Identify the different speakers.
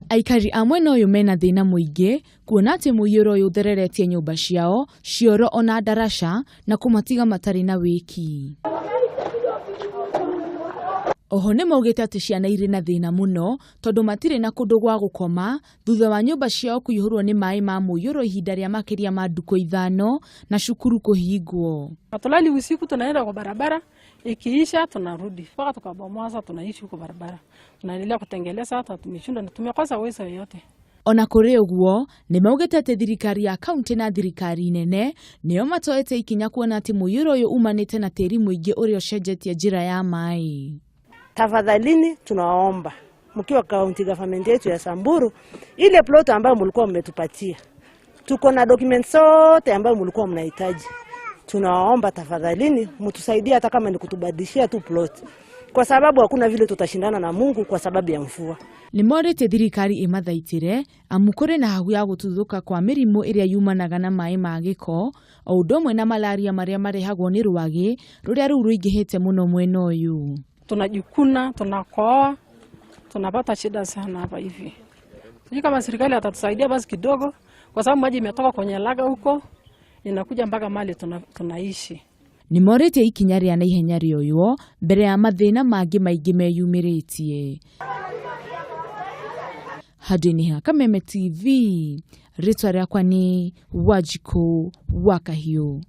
Speaker 1: Aikari amwe no yumena thina muingi kuona ati muiyuro yuthereretie nyumba ciao, cioro ona darasha na kumatiga matari na wiki. Oho ni maugite ati ciana iri na thina muno tondu matire na kundu gwa gukoma thutha wa nyumba ciao kuihurwo ni maai ma muiyuro ihinda ria makiria ma nduku 5 na shukuru kuhingwo.
Speaker 2: Hatulali usiku, tunaenda kwa barabara, ikiisha tunarudi. Mpaka tukabomoa sasa tunaishi kwa barabara. Tunaendelea kutengeleza hata tumeshinda na tumekosa uwezo yote.
Speaker 1: Ona kuri uguo ni maugite ati thirikari ya kaunti na thirikari nene nio matoete ikinya kuona ati muiyuro uyu umanite na tiri muingi uri ocenjetie njira ya maai.
Speaker 3: Tafadhalini tunaomba mkiwa county government yetu ya Samburu, ile plot ambayo mlikuwa mmetupatia, tuko na documents zote ambayo mlikuwa mnahitaji. Tunaomba tafadhalini mtusaidie hata kama ni kutubadilishia tu plot, kwa sababu hakuna vile tutashindana na Mungu kwa sababu ya mvua.
Speaker 1: Nimoritie thirikari imathaitire amukore na hagu ya gututhuka kwa mirimu iria yumanaga na maai ma giko o undomwe na malaria maria marehagwo ni ruagi ruria ruu ruingihite muno mwena uyu.
Speaker 2: Tunajikuna, tunakoa, tunapata shida sana hapa hivi. Sijui kama serikali atatusaidia basi kidogo, kwa sababu maji imetoka kwenye laga huko inakuja mpaka mahali tunaishi.
Speaker 1: Nimoritie ikinya ria na ihenya rioywo mbere ya mathina mangi maingi meyumiritie. Hadini Kameme TV, ritwa riakwa ni Wajiko Wakahiu.